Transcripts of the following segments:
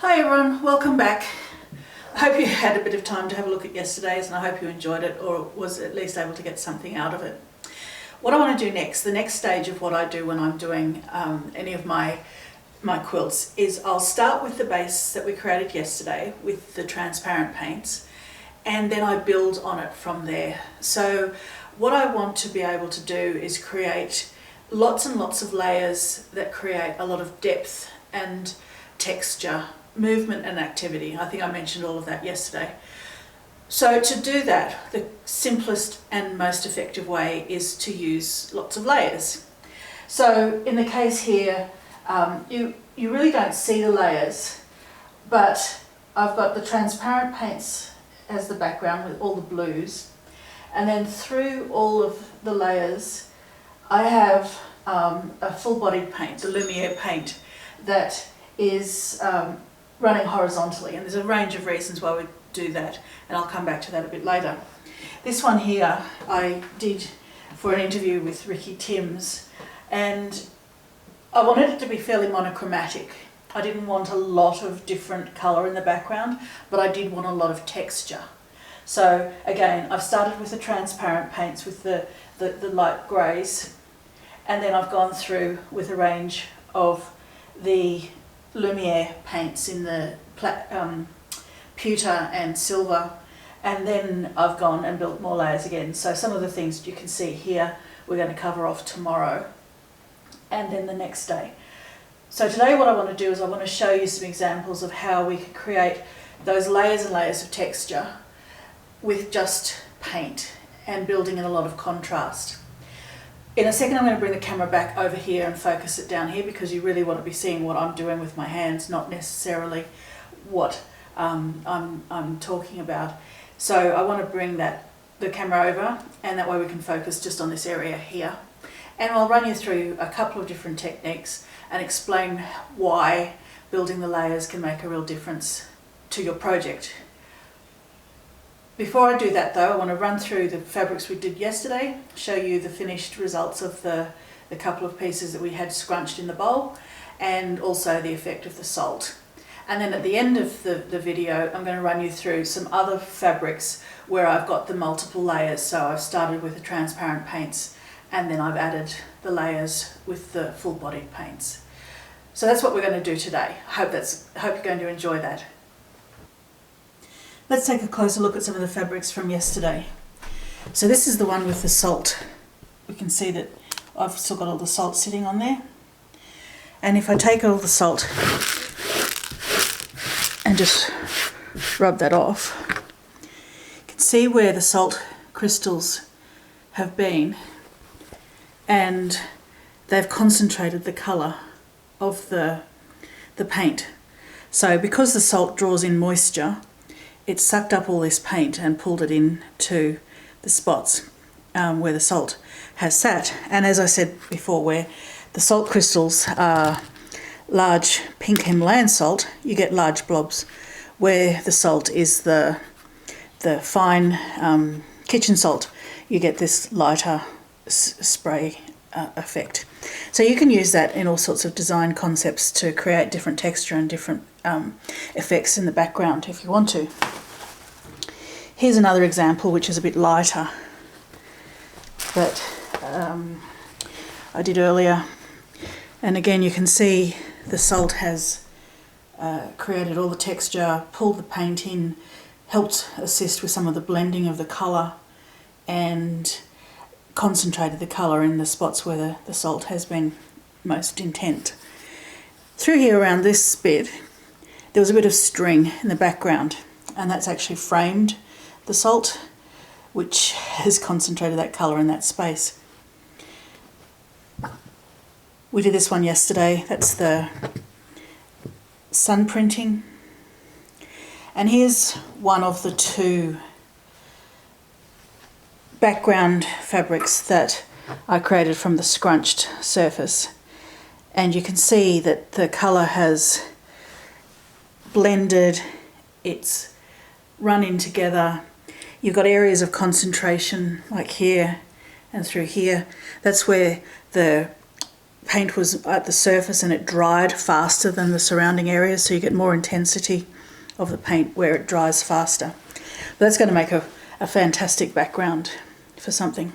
Hi everyone, welcome back. I hope you had a bit of time to have a look at yesterday's and I hope you enjoyed it or was at least able to get something out of it. What I want to do next, the next stage of what I do when I'm doing any of my quilts is I'll start with the base that we created yesterday with the transparent paints and then I build on it from there. So what I want to be able to do is create lots and lots of layers that create a lot of depth and texture, movement and activity. I think I mentioned all of that yesterday. So to do that, the simplest and most effective way is to use lots of layers. So in the case here, you really don't see the layers, but I've got the transparent paints as the background with all the blues, and then through all of the layers I have a full-bodied paint, the Lumiere paint, that is running horizontally, and there's a range of reasons why we do that, and I'll come back to that a bit later. This one here I did for an interview with Ricky Timms, and I wanted it to be fairly monochromatic. I didn't want a lot of different colour in the background, but I did want a lot of texture. So again, I've started with the transparent paints with the light greys, and then I've gone through with a range of the Lumiere paints in the pewter and silver, and then I've gone and built more layers again. So some of the things you can see here we're going to cover off tomorrow and then the next day. So today what I want to do is I want to show you some examples of how we can create those layers and layers of texture with just paint and building in a lot of contrast. In a second I'm going to bring the camera back over here and focus it down here because you really want to be seeing what I'm doing with my hands, not necessarily what I'm talking about. So I want to bring the camera over, and that way we can focus just on this area here. And I'll run you through a couple of different techniques and explain why building the layers can make a real difference to your project. Before I do that though, I want to run through the fabrics we did yesterday, show you the finished results of the couple of pieces that we had scrunched in the bowl, and also the effect of the salt. And then at the end of the video, I'm going to run you through some other fabrics where I've got the multiple layers. So I've started with the transparent paints and then I've added the layers with the full-bodied paints. So that's what we're going to do today. I hope you're going to enjoy that. Let's take a closer look at some of the fabrics from yesterday. So this is the one with the salt. We can see that I've still got all the salt sitting on there. And if I take all the salt and just rub that off, you can see where the salt crystals have been, and they've concentrated the colour of the paint. So because the salt draws in moisture, it sucked up all this paint and pulled it into the spots where the salt has sat. And as I said before, where the salt crystals are large pink Himalayan salt, you get large blobs. Where the salt is the fine kitchen salt, you get this lighter spray effect. So you can use that in all sorts of design concepts to create different texture and different effects in the background if you want to. Here's another example which is a bit lighter that I did earlier, and again you can see the salt has created all the texture, pulled the paint in, helped assist with some of the blending of the colour, and concentrated the colour in the spots where the salt has been most intent. Through here around this bit there was a bit of string in the background, and that's actually framed the salt, which has concentrated that colour in that space. We did this one yesterday, that's the sun printing, and here's one of the two background fabrics that I created from the scrunched surface, and you can see that the colour has blended, it's run in together. You've got areas of concentration like here and through here. That's where the paint was at the surface and it dried faster than the surrounding areas, so you get more intensity of the paint where it dries faster. But that's going to make a fantastic background for something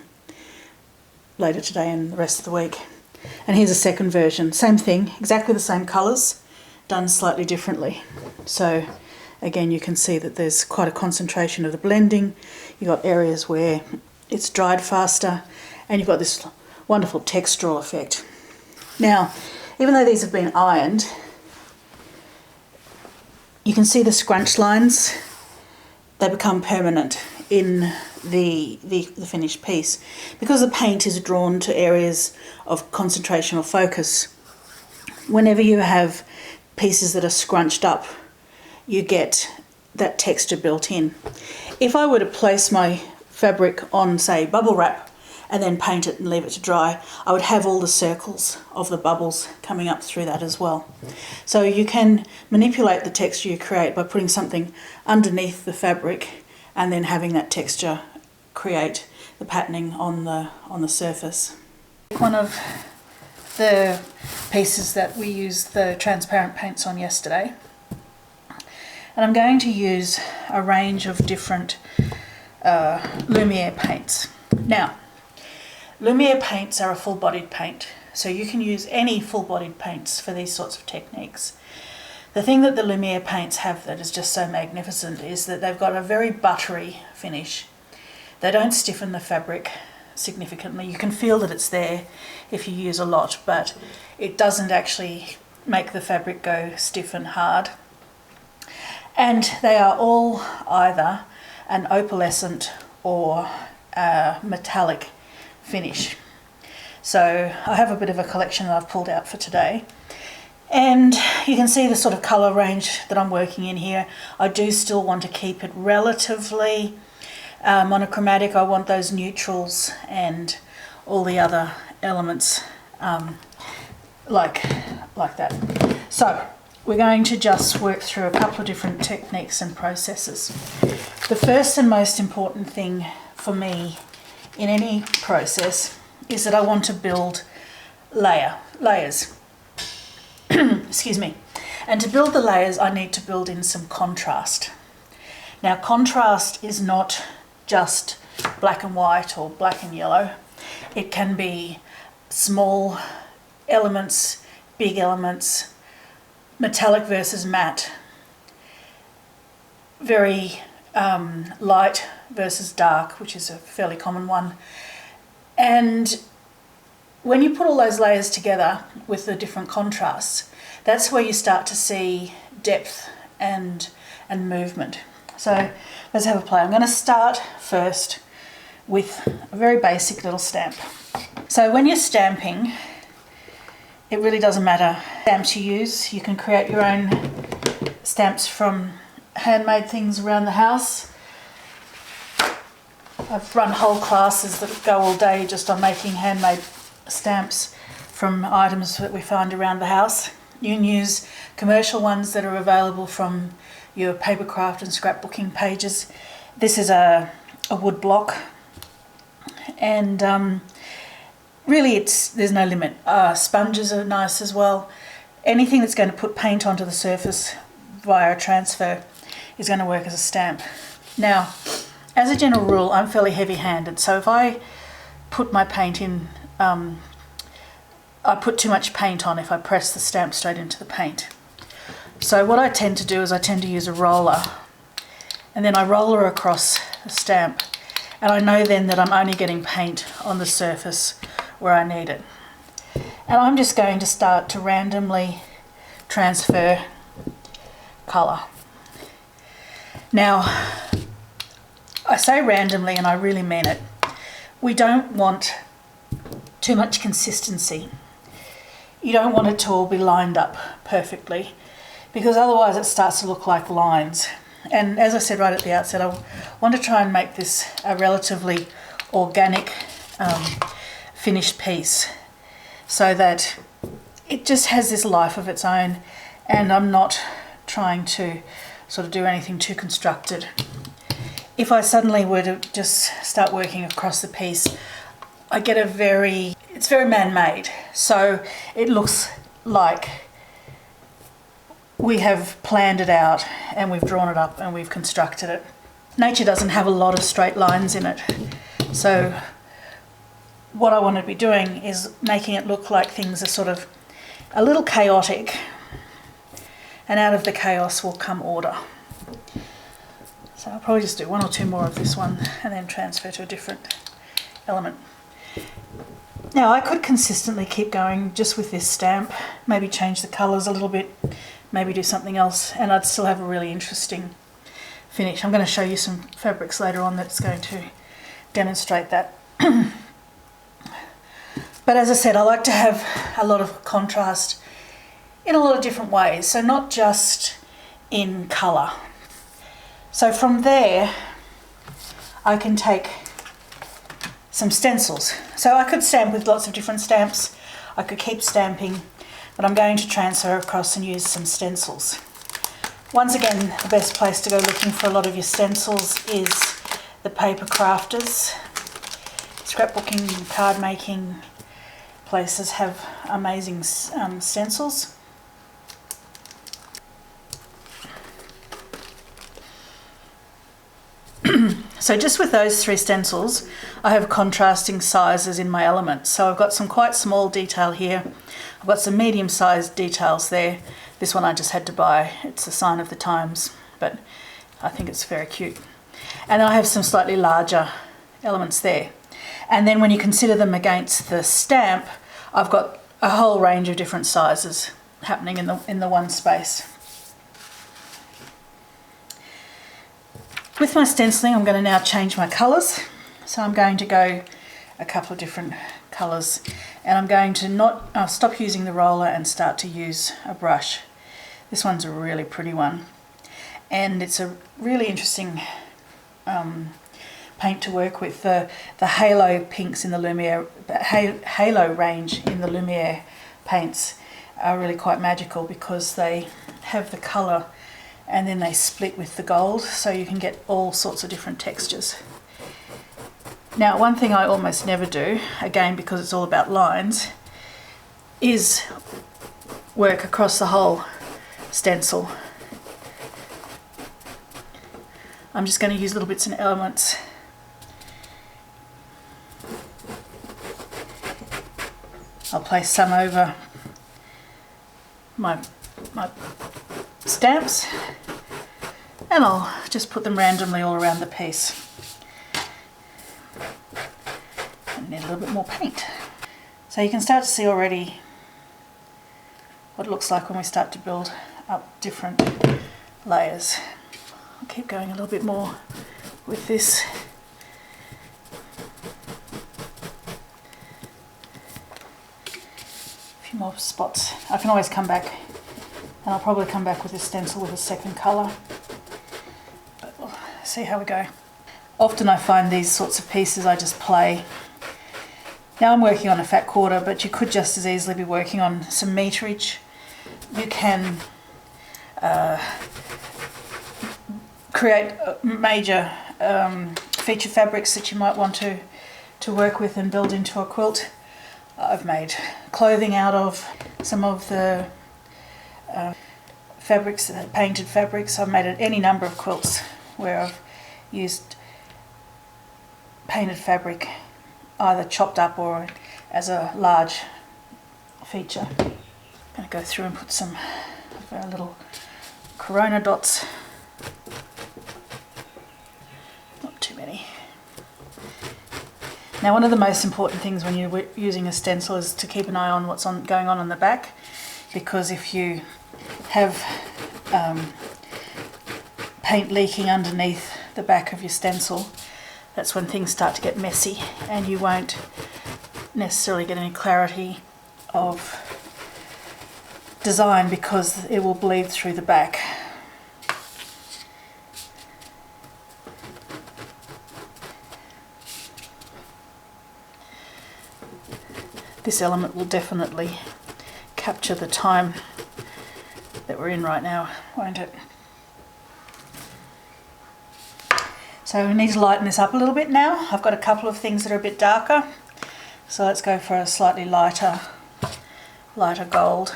later today and the rest of the week. And here's a second version, same thing, exactly the same colours, done slightly differently. So again, you can see that there's quite a concentration of the blending. You've got areas where it's dried faster, and you've got this wonderful textural effect. Now, even though these have been ironed, you can see the scrunch lines. They become permanent in the finished piece because the paint is drawn to areas of concentration or focus. Whenever you have pieces that are scrunched up, you get that texture built in. If I were to place my fabric on, say, bubble wrap and then paint it and leave it to dry, I would have all the circles of the bubbles coming up through that as well. So you can manipulate the texture you create by putting something underneath the fabric and then having that texture create the patterning on the surface. One of the pieces that we used the transparent paints on yesterday, and I'm going to use a range of different Lumiere paints. Now, Lumiere paints are a full-bodied paint, so you can use any full-bodied paints for these sorts of techniques. The thing that the Lumiere paints have that is just so magnificent is that they've got a very buttery finish. They don't stiffen the fabric significantly. You can feel that it's there if you use a lot, but it doesn't actually make the fabric go stiff and hard. And they are all either an opalescent or a metallic finish. So I have a bit of a collection that I've pulled out for today. And you can see the sort of colour range that I'm working in here. I do still want to keep it relatively monochromatic. I want those neutrals and all the other elements like that. So we're going to just work through a couple of different techniques and processes. The first and most important thing for me in any process is that I want to build layers. Excuse me. And to build the layers, I need to build in some contrast. Now, contrast is not just black and white or black and yellow. It can be small elements, big elements, metallic versus matte, very light versus dark, which is a fairly common one. And when you put all those layers together with the different contrasts, that's where you start to see depth and movement. So let's have a play. I'm going to start first with a very basic little stamp. So when you're stamping, it really doesn't matter stamps you use. You can create your own stamps from handmade things around the house. I've run whole classes that go all day just on making handmade stamps from items that we find around the house. You can use commercial ones that are available from your papercraft and scrapbooking pages. This is a wood block, and really there's no limit. Sponges are nice as well. Anything that's going to put paint onto the surface via a transfer is going to work as a stamp. Now, as a general rule, I'm fairly heavy-handed, so if I put my paint in, I put too much paint on if I press the stamp straight into the paint. So what I tend to do is I tend to use a roller, and then I roller across the stamp, and I know then that I'm only getting paint on the surface where I need it. And I'm just going to start to randomly transfer colour. Now, I say randomly and I really mean it. We don't want too much consistency. You don't want it to all be lined up perfectly, because otherwise it starts to look like lines. And as I said right at the outset, I want to try and make this a relatively organic finished piece so that it just has this life of its own, and I'm not trying to sort of do anything too constructed. If I suddenly were to just start working across the piece, I get a very it's very man-made, so it looks like we have planned it out and we've drawn it up and we've constructed it. Nature doesn't have a lot of straight lines in it, so what I want to be doing is making it look like things are sort of a little chaotic, and out of the chaos will come order. So I'll probably just do one or two more of this one and then transfer to a different element. Now I could consistently keep going just with this stamp, maybe change the colours a little bit, maybe do something else, and I'd still have a really interesting finish. I'm going to show you some fabrics later on that's going to demonstrate that. But as I said, I like to have a lot of contrast in a lot of different ways, so not just in colour. So from there I can take some stencils. So I could stamp with lots of different stamps, I could keep stamping, but I'm going to transfer across and use some stencils. Once again, the best place to go looking for a lot of your stencils is the paper crafters. Scrapbooking, card making places have amazing stencils. So just with those three stencils, I have contrasting sizes in my elements. So I've got some quite small detail here. I've got some medium-sized details there. This one I just had to buy. It's a sign of the times, but I think it's very cute. And I have some slightly larger elements there. And then when you consider them against the stamp, I've got a whole range of different sizes happening in the one space. With my stenciling, I'm going to now change my colours. So I'm going to go a couple of different colours, and I'm going to stop using the roller and start to use a brush. This one's a really pretty one, and it's a really interesting paint to work with. The halo pinks in the Lumiere, halo range in the Lumiere paints are really quite magical because they have the colour and then they split with the gold, so you can get all sorts of different textures. Now, one thing I almost never do, again because it's all about lines, is work across the whole stencil. I'm just going to use little bits and elements. I'll place some over my stamps, and I'll just put them randomly all around the piece. I need a little bit more paint. So you can start to see already what it looks like when we start to build up different layers. I'll keep going a little bit more with this. A few more spots. I can always come back, and I'll probably come back with a stencil with a second colour. But we'll see how we go. Often I find these sorts of pieces I just play. Now I'm working on a fat quarter, but you could just as easily be working on some meterage. You can create major feature fabrics that you might want to work with and build into a quilt. I've made clothing out of some of the fabrics, painted fabrics. I've made any number of quilts where I've used painted fabric, either chopped up or as a large feature. I'm going to go through and put some of our little corona dots. Not too many. Now, one of the most important things when you're using a stencil is to keep an eye on what's going on the back, because if you have paint leaking underneath the back of your stencil, that's when things start to get messy and you won't necessarily get any clarity of design because it will bleed through the back. This element will definitely capture the time that we're in right now, won't it? So we need to lighten this up a little bit now. I've got a couple of things that are a bit darker, So let's go for a slightly lighter gold.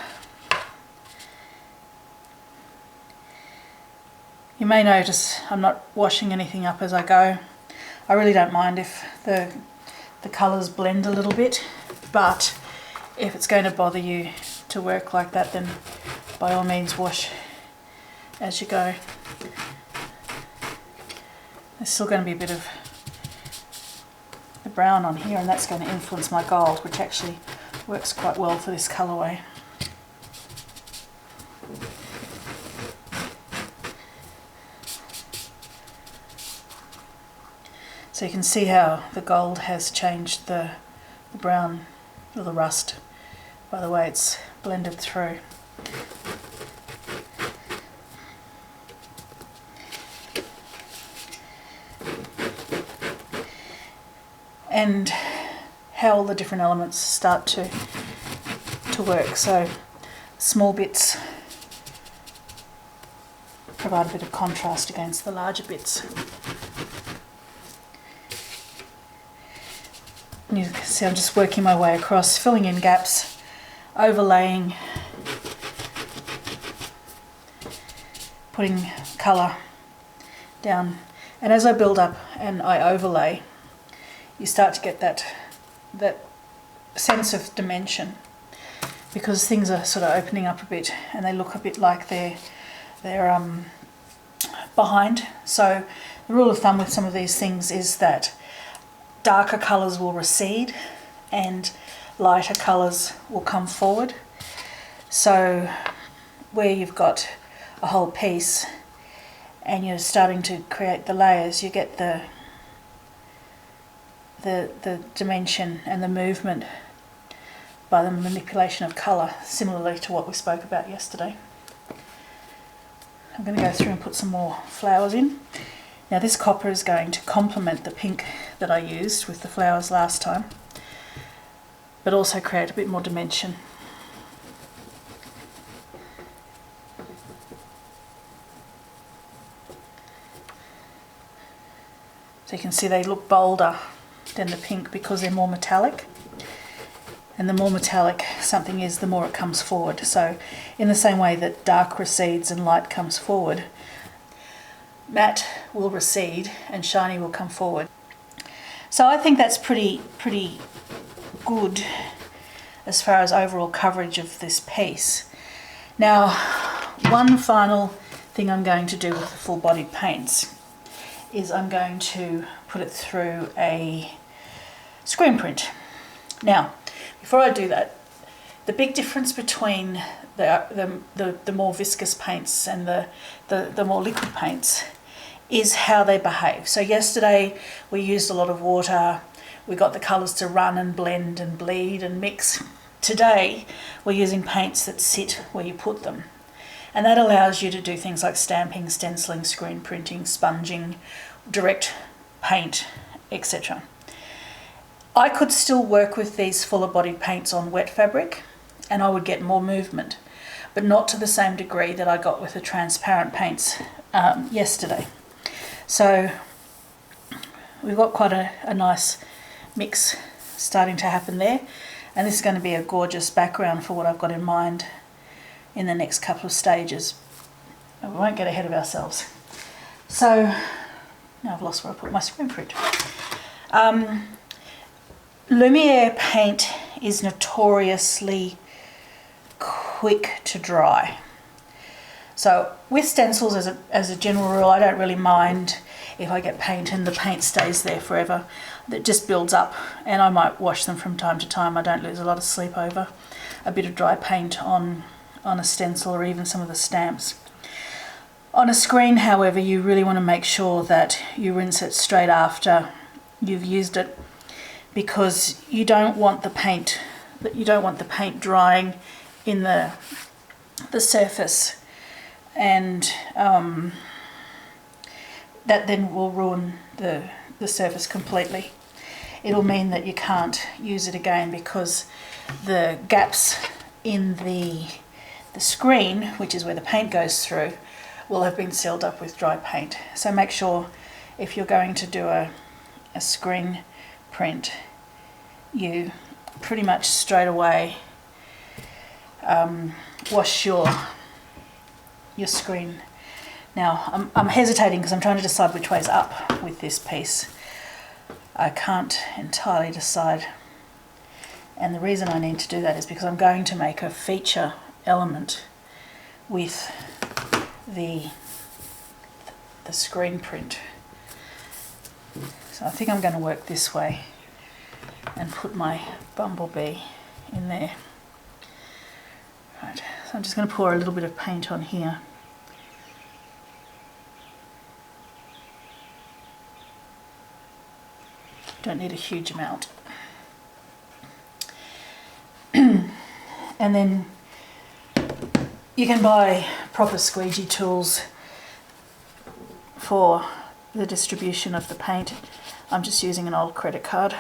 You may notice I'm not washing anything up as I go. I really don't mind if the colours blend a little bit, but if it's going to bother you to work like that, then by all means wash as you go. There's still going to be a bit of the brown on here, and that's going to influence my gold, which actually works quite well for this colourway. So you can see how the gold has changed the brown or the rust by the way it's blended through. And how all the different elements start to work. So small bits provide a bit of contrast against the larger bits. And you can see I'm just working my way across, filling in gaps, overlaying, putting colour down. And as I build up and I overlay, you start to get that sense of dimension, because things are sort of opening up a bit and they look a bit like they're behind. So the rule of thumb with some of these things is that darker colours will recede and lighter colours will come forward. So where you've got a whole piece and you're starting to create the layers, you get the dimension and the movement by the manipulation of colour, similarly to what we spoke about yesterday. I'm going to go through and put some more flowers in. Now this copper is going to complement the pink that I used with the flowers last time, but also create a bit more dimension. So you can see they look bolder than the pink because they're more metallic. And the more metallic something is, the more it comes forward. So in the same way that dark recedes and light comes forward, matte will recede and shiny will come forward. So I think that's pretty good as far as overall coverage of this piece. Now, one final thing I'm going to do with the full bodied paints is I'm going to put it through a screen print. Now, before I do that, the big difference between the more viscous paints and the more liquid paints is how they behave. So yesterday we used a lot of water, we got the colours to run and blend and bleed and mix. Today we're using paints that sit where you put them, and that allows you to do things like stamping, stenciling, screen printing, sponging, direct paint, etc. I could still work with these fuller bodied paints on wet fabric and I would get more movement, but not to the same degree that I got with the transparent paints yesterday. So we've got quite a nice mix starting to happen there, and this is going to be a gorgeous background for what I've got in mind in the next couple of stages. We won't get ahead of ourselves. So now I've lost where I put my screen print. Lumiere paint is notoriously quick to dry. So with stencils, as a general rule, I don't really mind if I get paint and the paint stays there forever. It just builds up, and I might wash them from time to time. I don't lose a lot of sleep over a bit of dry paint on a stencil or even some of the stamps. On a screen, however, you really want to make sure that you rinse it straight after you've used it, because you don't want the paint drying in the surface, and that then will ruin the surface completely. It'll mean that you can't use it again because the gaps in the screen, which is where the paint goes through, will have been sealed up with dry paint. So make sure if you're going to do a screen print, you pretty much straight away wash your screen. Now I'm hesitating because I'm trying to decide which way's up with this piece. I can't entirely decide, and the reason I need to do that is because I'm going to make a feature element with the screen print. So I think I'm going to work this way and put my bumblebee in there. Right, so I'm just going to pour a little bit of paint on here. Don't need a huge amount. And then you can buy proper squeegee tools for the distribution of the paint. I'm just using an old credit card.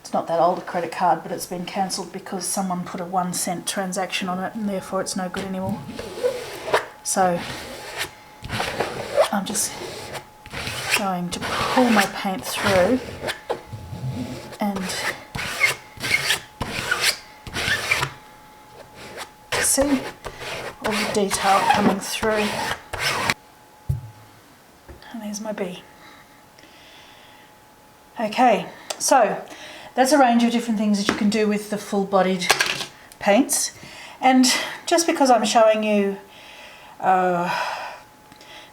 It's not that old a credit card, but it's been cancelled because someone put a 1 cent transaction on it and therefore it's no good anymore. So I'm just going to pull my paint through and see all the detail coming through. And there's my bee. Okay, so that's a range of different things that you can do with the full-bodied paints. And just because I'm showing you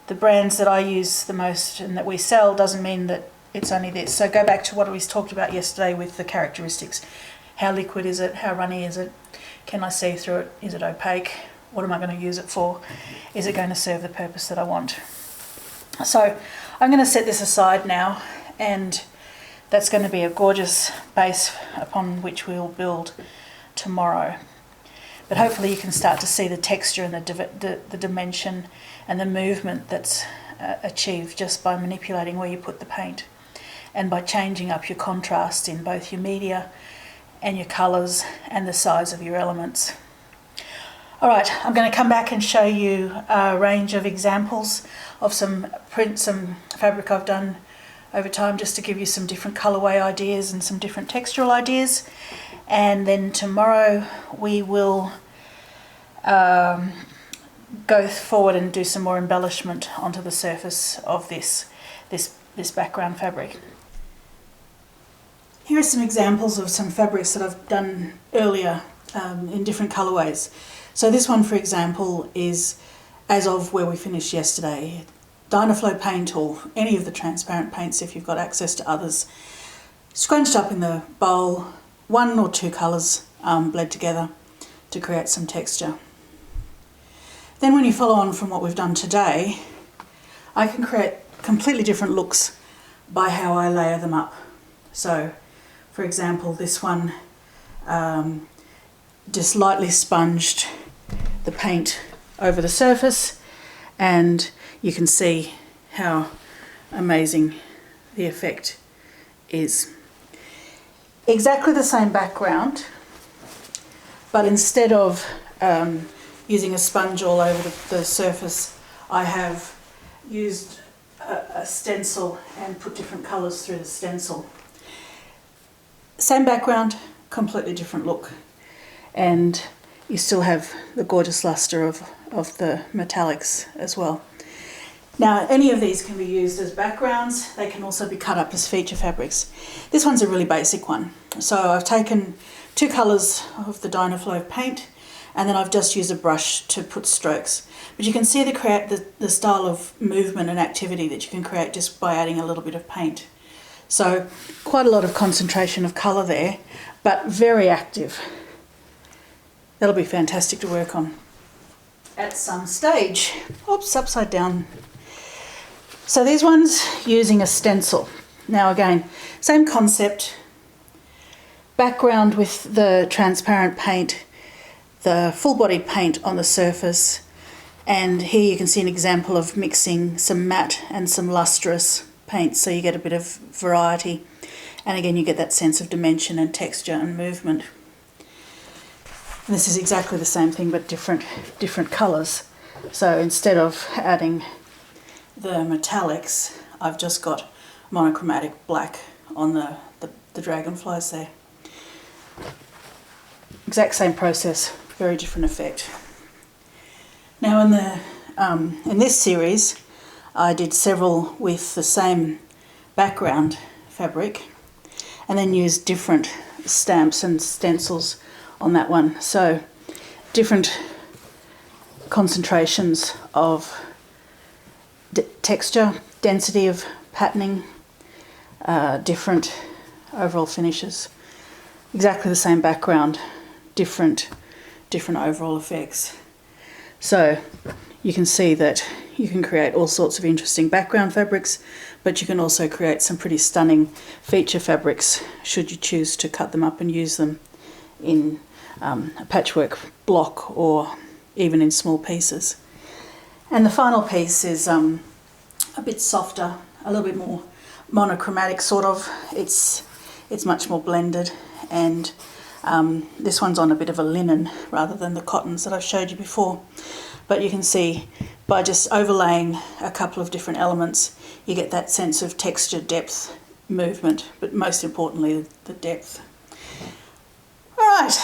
the brands that I use the most and that we sell doesn't mean that it's only this. So go back to what we talked about yesterday with the characteristics. How liquid is it? How runny is it? Can I see through it? Is it opaque? What am I going to use it for? Is it going to serve the purpose that I want? So I'm going to set this aside now, and that's going to be a gorgeous base upon which we'll build tomorrow. But hopefully you can start to see the texture and the dimension and the movement that's achieved just by manipulating where you put the paint and by changing up your contrast in both your media and your colours and the size of your elements. Alright, I'm going to come back and show you a range of examples of some prints, some fabric I've done over time, just to give you some different colourway ideas and some different textural ideas. And then tomorrow we will go forward and do some more embellishment onto the surface of this background fabric. Here are some examples of some fabrics that I've done earlier in different colourways. So this one, for example, is as of where we finished yesterday. Dynaflow paint, or any of the transparent paints if you've got access to others, scrunched up in the bowl, 1 or 2 colours bled together to create some texture. Then when you follow on from what we've done today, I can create completely different looks by how I layer them up. So, for example, this one just lightly sponged the paint over the surface, and you can see how amazing the effect is. Exactly the same background, but instead of using a sponge all over the surface, I have used a stencil and put different colours through the stencil. Same background, completely different look, and you still have the gorgeous lustre of the metallics as well. Now, any of these can be used as backgrounds. They can also be cut up as feature fabrics. This one's a really basic one. So I've taken 2 colours of the Dynaflow paint, and then I've just used a brush to put strokes. But you can see the style of movement and activity that you can create just by adding a little bit of paint. So quite a lot of concentration of colour there, but very active. That'll be fantastic to work on at some stage. Oops, upside down. So these ones using a stencil. Now again, same concept, background with the transparent paint, the full-bodied paint on the surface, and here you can see an example of mixing some matte and some lustrous paints, so you get a bit of variety, and again you get that sense of dimension and texture and movement. And this is exactly the same thing but different colours. So instead of adding the metallics, I've just got monochromatic black on the dragonflies there. exact same process, very different effect. Now in this series I did several with the same background fabric and then used different stamps and stencils on that one. So different concentrations of texture, density of patterning, different overall finishes. Exactly the same background, different overall effects. So you can see that you can create all sorts of interesting background fabrics, but you can also create some pretty stunning feature fabrics should you choose to cut them up and use them in a patchwork block or even in small pieces. And the final piece is a bit softer, a little bit more monochromatic sort of. It's much more blended, and this one's on a bit of a linen rather than the cottons that I've showed you before. But you can see by just overlaying a couple of different elements, you get that sense of texture, depth, movement, but most importantly, the depth. All right.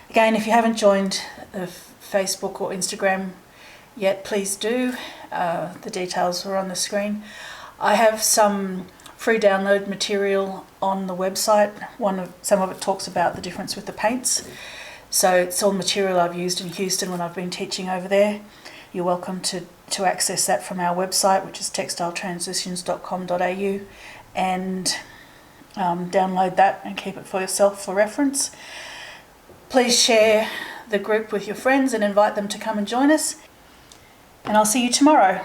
Again, if you haven't joined Facebook or Instagram yet, please do. The details are on the screen. I have some free download material on the website. Some of it talks about the difference with the paints. So it's all material I've used in Houston when I've been teaching over there. You're welcome to access that from our website, which is textiletransitions.com.au, and download that and keep it for yourself for reference. Please share the group with your friends and invite them to come and join us. And I'll see you tomorrow.